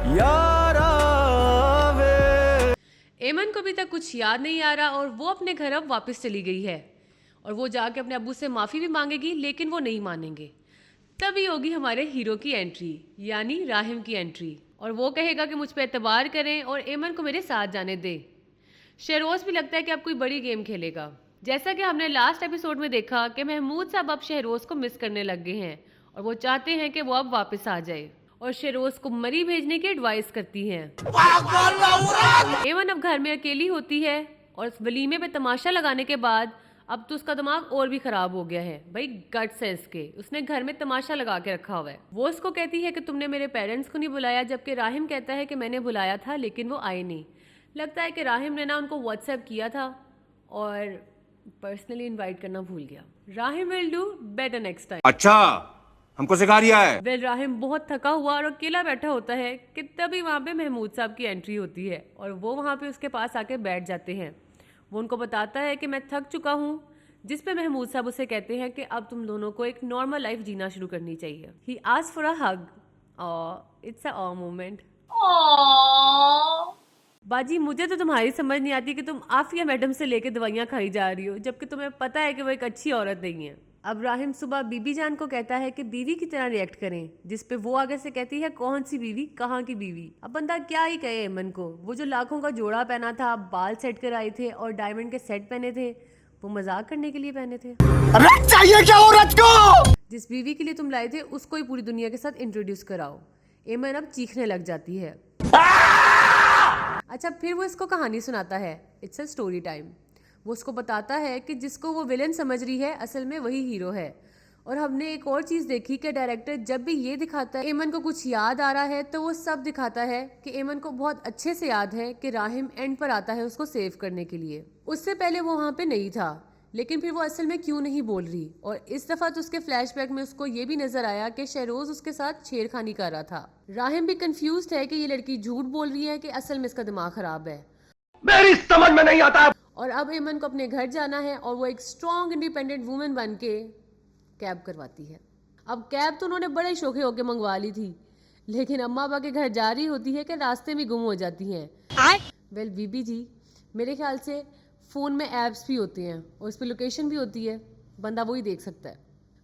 यारा वे। एमन को अभी तक कुछ याद नहीं आ रहा और वो अपने घर अब वापस चली गई है और वो जाके अपने अब्बू से माफ़ी भी मांगेगी, लेकिन वो नहीं मानेंगे। तभी होगी हमारे हीरो की एंट्री, यानी राहिम की एंट्री, और वो कहेगा कि मुझ पे एतबार करें और एमन को मेरे साथ जाने दे। शहरोज भी लगता है कि अब कोई बड़ी गेम खेलेगा। जैसा कि हमने लास्ट एपिसोड में देखा कि महमूद साहब अब शहरोज को मिस करने लग गए हैं और वो चाहते हैं कि वो अब वापस आ जाए और शहरोज को मरी भेजने की एडवाइस करती हैं। एमन अब घर में अकेली होती है और इस वलीमे पे तमाशा लगाने के बाद अब तो उसका दिमाग और भी खराब हो गया है। भाई गट्स है इसके, उसने घर में तमाशा लगा के रखा हुआ है। वो उसको कहती है कि तुमने मेरे पेरेंट्स को नहीं बुलाया, जबकि राहिम कहता है कि मैंने बुलाया था लेकिन वो आए नहीं। लगता है कि राहिम ने ना उनको व्हाट्सएप किया था और पर्सनली इनवाइट करना भूल गया। Rahim will do better next time. अच्छा, हमको सिखा रिया है। वेल राहिम बहुत थका हुआ और अकेला बैठा होता है कि तभी वहाँ पे महमूद साहब की एंट्री होती है और वो वहाँ पे उसके पास आके बैठ जाते हैं। वो उनको बताता है कि मैं थक चुका हूँ, जिस पे महमूद साहब उसे कहते हैं कि अब तुम दोनों को एक नॉर्मल लाइफ जीना शुरू करनी चाहिए। ही asks for a hug. It's a moment. बाजी, मुझे तो तुम्हारी समझ नहीं आती कि तुम आफिया मैडम से लेके दवाइयाँ खाई जा रही हो, जबकि तुम्हें पता है कि वो एक अच्छी औरत नहीं है। अब राहिम सुबह बीबी जान को कहता है कि बीवी की तरह रिएक्ट करें, जिस पे वो आगे से कहती है कौन सी बीवी, कहाँ की बीवी। अब बंदा क्या ही कहे एमन को। वो जो लाखों का जोड़ा पहना था, बाल सेट कर आई थे और डायमंड के सेट पहने थे, वो मजाक करने के लिए पहने थे। रथ चाहिए क्या औरत को? जिस बीवी के लिए तुम लाए थे उसको ही पूरी दुनिया के साथ इंट्रोड्यूस कराओ। एमन अब चीखने लग जाती है। अच्छा, फिर वो इसको कहानी सुनाता है। It's a story time. वो उसको बताता है कि जिसको वो विलन समझ रही है असल में वही हीरो है। और हमने एक और चीज़ देखी कि डायरेक्टर जब भी ये दिखाता है एमन को कुछ याद आ रहा है तो वो सब दिखाता है कि एमन को बहुत अच्छे से याद है कि राहिम एंड पर आता है उसको सेव करने के लिए। उससे पहले वो वहाँ पे नहीं था, लेकिन फिर वो असल में क्यों नहीं बोल रही। और इस दफा तो उसके फ्लैशबैक में उसको ये भी नजर आया कि शहरोज उसके साथ छेड़खानी कर रहा था। राहिम भी कंफ्यूज्ड है कि ये लड़की झूठ बोल रही है कि असल में इसका दिमाग खराब है। मेरी समझ में नहीं आता। और अब एमन को अपने घर जाना है और वो एक स्ट्रॉन्ग इंडिपेंडेंट वुमेन बन के कैब करवाती है। अब कैब तो उन्होंने बड़े शौके होके मंगवा ली थी, लेकिन अम्मा अब्बा के घर जा रही होती है कि रास्ते में गुम हो जाती हैं। वेल बीबी जी, मेरे ख्याल से फ़ोन में ऐप्स भी होते हैं और उस पर लोकेशन भी होती है, बंदा वही देख सकता है।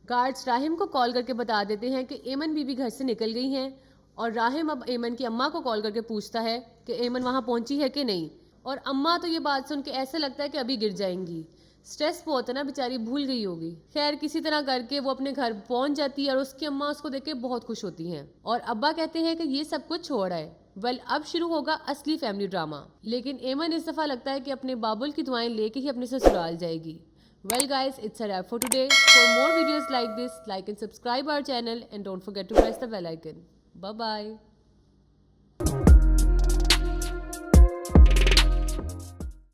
गार्ड्स राहिम को कॉल करके बता देते हैं कि एमन बीबी घर से निकल गई हैं और राहिम अब एमन की अम्मा को कॉल करके पूछता है कि एमन वहाँ पहुँची है कि नहीं। और अम्मा तो ये बात सुन के ऐसे लगता है कि अभी गिर जाएंगी। स्ट्रेस बहुत है ना, बेचारी भूल गई होगी। खैर किसी तरह करके वो अपने घर पहुंच जाती है और उसकी अम्मा उसको देख के बहुत खुश होती हैं। और अब्बा कहते हैं कि ये सब कुछ छोड़ आए। वेल अब शुरू होगा असली फैमिली ड्रामा, लेकिन एमन इस दफा लगता है कि अपने बाबुल की दुआएं लेके ही अपने ससुराल जाएगी। Well guys, it's a wrap for today. For more videos like this, like and subscribe our channel and don't forget to press the bell icon. Bye bye.